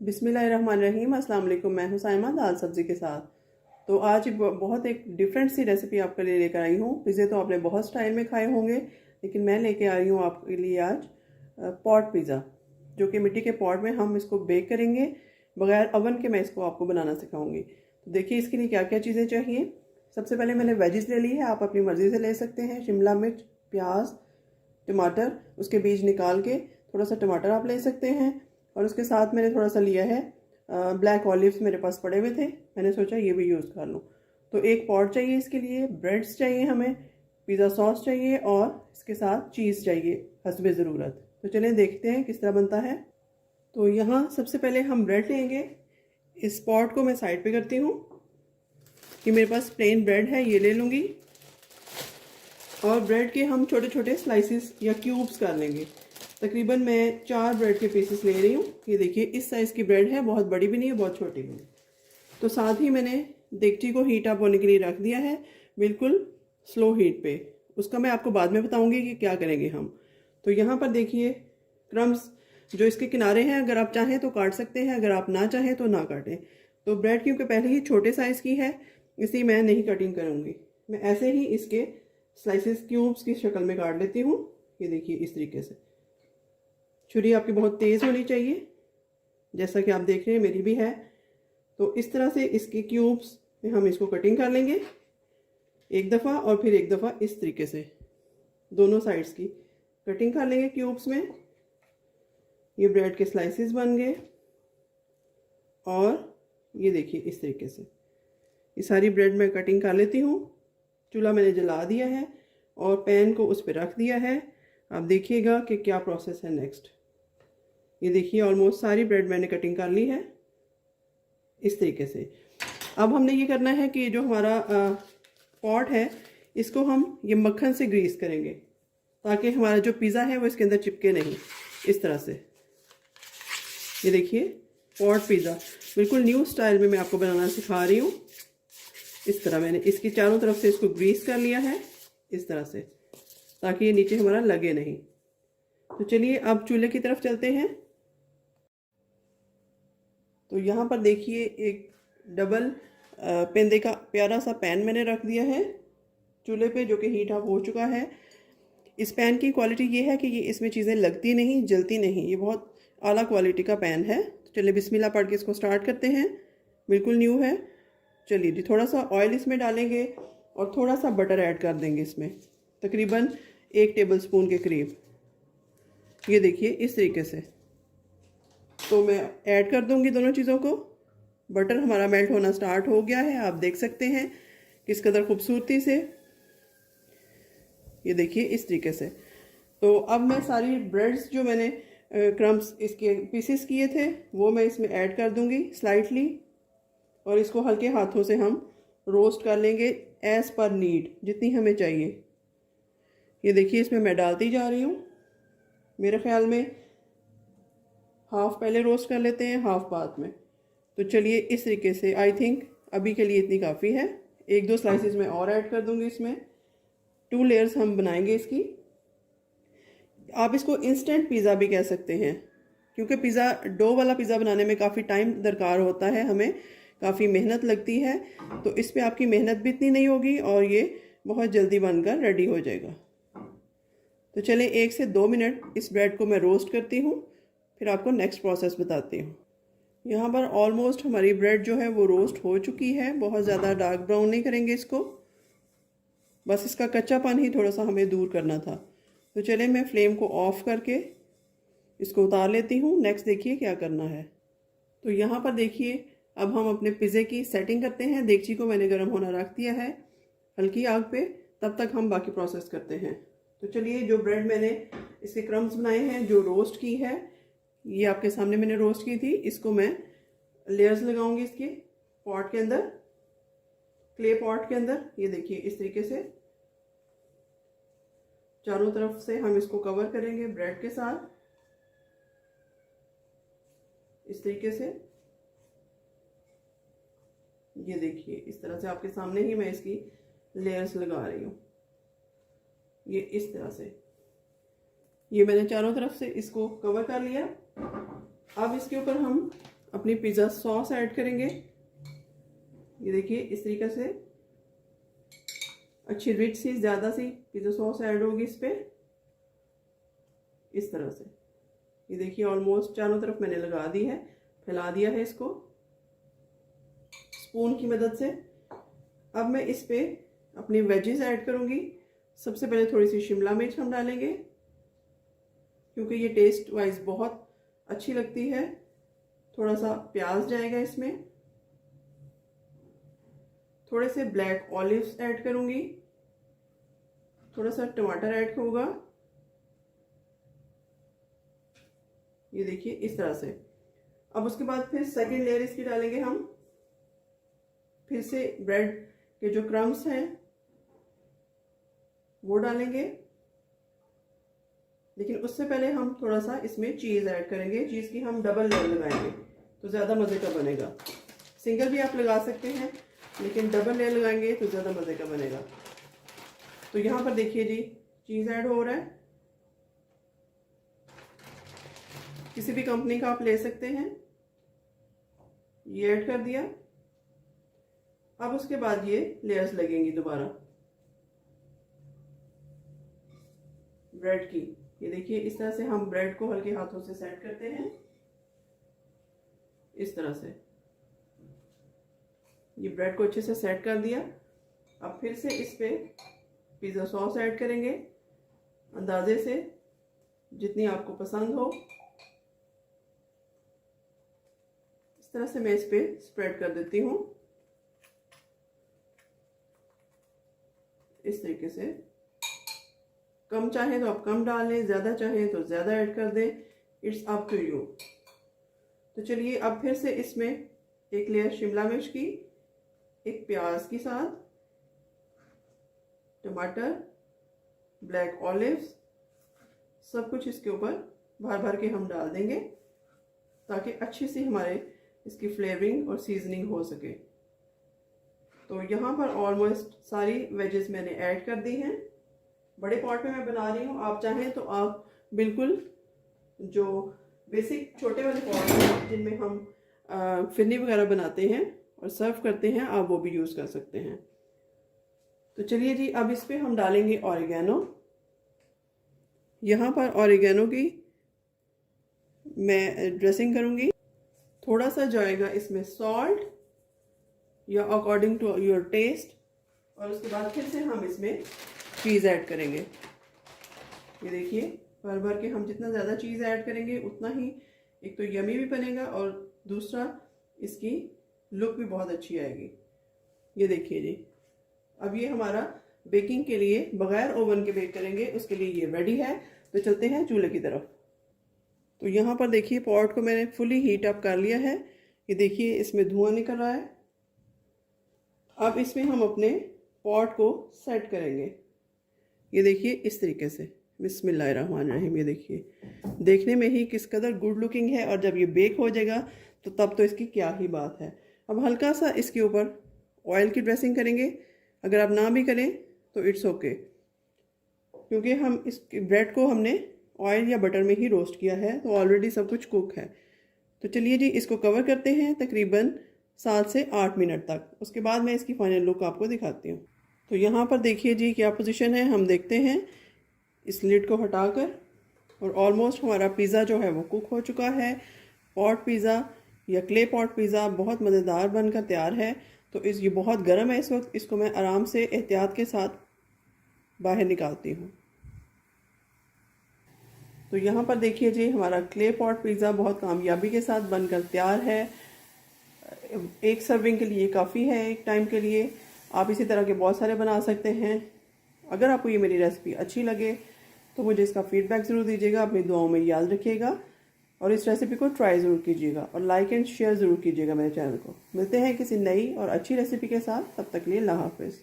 बिस्मिल्लाहिर्रहमानिर्रहीम। अस्सलाम वालेकुम। मैं हूं साइमा दाल सब्ज़ी के साथ। तो आज बहुत एक डिफरेंट सी रेसिपी आपके लिए लेकर आई हूं। पिज़्ज़े तो आपने बहुत स्टाइल में खाए होंगे, लेकिन मैं लेके आई हूं आपके लिए आज पॉट पिज़्ज़ा, जो कि मिट्टी के पॉट में हम इसको बेक करेंगे। बगैर ओवन के मैं इसको आपको बनाना सिखाऊंगी। तो देखिए इसके लिए क्या क्या चीज़ें चाहिए। सबसे पहले मैंने वेजिस ले ली है, आप अपनी मर्ज़ी से ले सकते हैं। शिमला मिर्च, प्याज, टमाटर, उसके बीज निकाल के थोड़ा सा टमाटर आप ले सकते हैं। और उसके साथ मैंने थोड़ा सा लिया है ब्लैक ऑलिव्स, मेरे पास पड़े हुए थे, मैंने सोचा ये भी यूज़ कर लूँ। तो एक पॉट चाहिए इसके लिए, ब्रेड्स चाहिए हमें, पिज़्ज़ा सॉस चाहिए और इसके साथ चीज़ चाहिए हस्बे ज़रूरत। तो चलें देखते हैं किस तरह बनता है। तो यहाँ सबसे पहले हम ब्रेड लेंगे। इस पॉट को मैं साइड पे करती हूँ। ये मेरे पास प्लेन ब्रेड है, ये ले लूँगी। और ब्रेड के हम छोटे छोटे स्लाइसिस या क्यूब्स कर लेंगे। तकरीबन मैं 4 ब्रेड के पीसेस ले रही हूँ। ये देखिए इस साइज़ की ब्रेड है, बहुत बड़ी भी नहीं है बहुत छोटी भी नहीं। तो साथ ही मैंने देगची को हीट अप होने के लिए रख दिया है, बिल्कुल स्लो हीट पे। उसका मैं आपको बाद में बताऊंगी कि क्या करेंगे हम। तो यहाँ पर देखिए क्रम्स जो इसके किनारे हैं, अगर आप चाहें तो काट सकते हैं, अगर आप ना चाहें तो ना काटें। तो ब्रेड क्योंकि पहले ही छोटे साइज़ की है, इसलिए मैं नहीं कटिंग करूँगी। मैं ऐसे ही इसके स्लाइसिस क्यूब्स की शक्ल में काट लेती हूँ। ये देखिए इस तरीके से। छुरी आपकी बहुत तेज़ होनी चाहिए, जैसा कि आप देख रहे हैं मेरी भी है। तो इस तरह से इसके क्यूब्स में हम इसको कटिंग कर लेंगे एक दफ़ा और फिर एक दफ़ा इस तरीके से दोनों साइड्स की कटिंग कर लेंगे क्यूब्स में। ये ब्रेड के स्लाइसिस बन गए और ये देखिए इस तरीके से ये सारी ब्रेड मैं कटिंग कर लेती हूँ। चूल्हा मैंने जला दिया है और पैन को उस पर रख दिया है। आप देखिएगा कि क्या प्रोसेस है नेक्स्ट। ये देखिए ऑलमोस्ट सारी ब्रेड मैंने कटिंग कर ली है इस तरीके से। अब हमने ये करना है कि जो हमारा पॉट है इसको हम ये मक्खन से ग्रीस करेंगे, ताकि हमारा जो पिज़्ज़ा है वो इसके अंदर चिपके नहीं। इस तरह से ये देखिए पॉट पिज़्ज़ा बिल्कुल न्यू स्टाइल में मैं आपको बनाना सिखा रही हूँ। इस तरह मैंने इसकी चारों तरफ से इसको ग्रीस कर लिया है इस तरह से, ताकि ये नीचे हमारा लगे नहीं। तो चलिए अब चूल्हे की तरफ चलते हैं। तो यहाँ पर देखिए एक डबल पेंदे का प्यारा सा पैन मैंने रख दिया है चूल्हे पे, जो कि हीट अप हो चुका है। इस पैन की क्वालिटी ये है कि ये इसमें चीज़ें लगती नहीं, जलती नहीं, ये बहुत आला क्वालिटी का पैन है। तो चलिए बिस्मिल्लाह पढ़ के इसको स्टार्ट करते हैं, बिल्कुल न्यू है। चलिए जी थोड़ा सा ऑयल इसमें डालेंगे और थोड़ा सा बटर ऐड कर देंगे इसमें, तकरीबन 1 टेबल स्पून के करीब। ये देखिए इस तरीके से। तो मैं ऐड कर दूंगी दोनों चीज़ों को। बटर हमारा मेल्ट होना स्टार्ट हो गया है, आप देख सकते हैं किस कदर खूबसूरती से। ये देखिए इस तरीके से। तो अब मैं सारी ब्रेड्स जो मैंने क्रम्स इसके पीसेस किए थे वो मैं इसमें ऐड कर दूंगी स्लाइटली, और इसको हल्के हाथों से हम रोस्ट कर लेंगे एज़ पर नीड, जितनी हमें चाहिए। ये देखिए इसमें मैं डालती जा रही हूँ। मेरे ख्याल में हाफ़ पहले रोस्ट कर लेते हैं, हाफ़ बाद में। तो चलिए इस तरीके से आई थिंक अभी के लिए इतनी काफ़ी है। 1-2 स्लाइसिस में और ऐड कर दूंगी इसमें। 2 लेयर्स हम बनाएंगे इसकी। आप इसको इंस्टेंट पिज़्ज़ा भी कह सकते हैं, क्योंकि पिज़्ज़ा डो वाला पिज़्ज़ा बनाने में काफ़ी टाइम दरकार होता है, हमें काफ़ी मेहनत लगती है। तो इस पर आपकी मेहनत भी इतनी नहीं होगी और ये बहुत जल्दी बनकर रेडी हो जाएगा। तो चलें 1 से 2 मिनट इस ब्रेड को मैं रोस्ट करती हूँ, फिर आपको नेक्स्ट प्रोसेस बताती हूँ। यहाँ पर ऑलमोस्ट हमारी ब्रेड जो है वो रोस्ट हो चुकी है। बहुत ज़्यादा डार्क ब्राउन नहीं करेंगे इसको, बस इसका कच्चापन ही थोड़ा सा हमें दूर करना था। तो चले मैं फ्लेम को ऑफ करके इसको उतार लेती हूँ। नेक्स्ट देखिए क्या करना है। तो यहाँ पर देखिए अब हम अपने पिज़्ज़े की सेटिंग करते हैं। देगची को मैंने गर्म होना रख दिया है हल्की आग पे, तब तक हम बाकी प्रोसेस करते हैं। तो चलिए जो ब्रेड मैंने इसके क्रम्स बनाए हैं, जो रोस्ट की है, ये आपके सामने मैंने रोस्ट की थी, इसको मैं लेयर्स लगाऊंगी इसके पॉट के अंदर, क्ले पॉट के अंदर। ये देखिए इस तरीके से चारों तरफ से हम इसको कवर करेंगे ब्रेड के साथ इस तरीके से। ये देखिए इस तरह से आपके सामने ही मैं इसकी लेयर्स लगा रही हूँ। ये इस तरह से ये मैंने चारों तरफ से इसको कवर कर लिया। अब इसके ऊपर हम अपनी पिज़्ज़ा सॉस ऐड करेंगे। ये देखिए इस तरीके से अच्छी रिच सी ज़्यादा सी पिज़्ज़ा सॉस ऐड होगी इस पर, इस तरह से। ये देखिए ऑलमोस्ट चारों तरफ मैंने लगा दी है, फैला दिया है इसको स्पून की मदद से। अब मैं इस पे अपनी वेजेस ऐड करूँगी। सबसे पहले थोड़ी सी शिमला मिर्च हम डालेंगे, क्योंकि ये टेस्ट वाइज बहुत अच्छी लगती है। थोड़ा सा प्याज जाएगा इसमें, थोड़े से ब्लैक ऑलिव्स ऐड करूँगी, थोड़ा सा टमाटर ऐड होगा। ये देखिए इस तरह से। अब उसके बाद फिर सेकेंड लेयर इसकी डालेंगे हम। फिर से ब्रेड के जो क्रम्स हैं वो डालेंगे, लेकिन उससे पहले हम थोड़ा सा इसमें चीज़ ऐड करेंगे। चीज़ की हम डबल लेयर लगाएंगे तो ज़्यादा मज़े का बनेगा। सिंगल भी आप लगा सकते हैं, लेकिन डबल लेयर लगाएंगे तो ज़्यादा मज़े का बनेगा। तो यहाँ पर देखिए जी चीज़ ऐड हो रहा है। किसी भी कंपनी का आप ले सकते हैं। ये ऐड कर दिया। अब उसके बाद ये लेयर्स लगेंगी दोबारा ब्रेड की। ये देखिए इस तरह से हम ब्रेड को हल्के हाथों से सेट करते हैं, इस तरह से। ये ब्रेड को अच्छे से सेट कर दिया। अब फिर से इस पे पिज़्ज़ा सॉस ऐड करेंगे अंदाजे से, जितनी आपको पसंद हो। इस तरह से मैं इस पे स्प्रेड कर देती हूँ, इस तरीके से। कम चाहे तो आप कम डाल लें, ज़्यादा चाहे तो ज़्यादा ऐड कर दें, इट्स अप टू यू। तो चलिए अब फिर से इसमें एक लेयर शिमला मिर्च की, एक प्याज के साथ, टमाटर, ब्लैक ऑलिव्स, सब कुछ इसके ऊपर भर भर के हम डाल देंगे, ताकि अच्छी सी हमारे इसकी फ्लेवरिंग और सीजनिंग हो सके। तो यहाँ पर ऑलमोस्ट सारी वेजेस मैंने ऐड कर दी हैं। बड़े पॉट में मैं बना रही हूँ, आप चाहें तो आप बिल्कुल जो बेसिक छोटे वाले पॉट हैं जिनमें हम फिरनी वगैरह बनाते हैं और सर्व करते हैं, आप वो भी यूज़ कर सकते हैं। तो चलिए जी अब इस पे हम डालेंगे ऑरिगेनो। यहाँ पर ऑरिगेनो की मैं ड्रेसिंग करूँगी। थोड़ा सा जाएगा इसमें सॉल्ट या अकॉर्डिंग टू योर टेस्ट, और उसके बाद फिर से हम इसमें चीज़ ऐड करेंगे। ये देखिए भर भर के हम जितना ज़्यादा चीज़ ऐड करेंगे उतना ही एक तो यमी भी बनेगा और दूसरा इसकी लुक भी बहुत अच्छी आएगी। ये देखिए जी अब ये हमारा बेकिंग के लिए बगैर ओवन के बेक करेंगे, उसके लिए ये रेडी है। तो चलते हैं चूल्हे की तरफ। तो यहाँ पर देखिए पॉट को मैंने फुली हीट अप कर लिया है। ये देखिए इसमें धुआं निकल रहा है। अब इसमें हम अपने पॉट को सेट करेंगे। ये देखिए इस तरीके से, बिस्मिल्लाहिर्रहमानिर्रहीम। ये देखिए देखने में ही किस कदर गुड लुकिंग है, और जब ये बेक हो जाएगा तो तब तो इसकी क्या ही बात है। अब हल्का सा इसके ऊपर ऑयल की ड्रेसिंग करेंगे। अगर आप ना भी करें तो इट्स ओके, क्योंकि हम इस ब्रेड को हमने ऑयल या बटर में ही रोस्ट किया है, तो ऑलरेडी सब कुछ कुक है। तो चलिए जी इसको कवर करते हैं तकरीबन 7 से 8 मिनट तक। उसके बाद मैं इसकी फाइनल लुक आपको दिखाती हूँ। तो यहाँ पर देखिए जी क्या पोजीशन है, हम देखते हैं इस लिड को हटाकर, और ऑलमोस्ट हमारा पिज़्ज़ा जो है वो कुक हो चुका है। पॉट पिज़्ज़ा या क्ले पॉट पिज़्ज़ा बहुत मज़ेदार बनकर तैयार है। तो ये बहुत गर्म है इस वक्त, इसको मैं आराम से एहतियात के साथ बाहर निकालती हूँ। तो यहाँ पर देखिए जी हमारा क्ले पॉट पिज़्ज़ा बहुत कामयाबी के साथ बनकर तैयार है। एक सर्विंग के लिए काफ़ी है, एक टाइम के लिए। आप इसी तरह के बहुत सारे बना सकते हैं। अगर आपको ये मेरी रेसिपी अच्छी लगे तो मुझे इसका फीडबैक ज़रूर दीजिएगा, अपनी दुआओं में याद रखिएगा, और इस रेसिपी को ट्राई ज़रूर कीजिएगा, और लाइक एंड शेयर ज़रूर कीजिएगा मेरे चैनल को। मिलते हैं किसी नई और अच्छी रेसिपी के साथ, तब तक के लिए अल्लाह हाफ़िज़।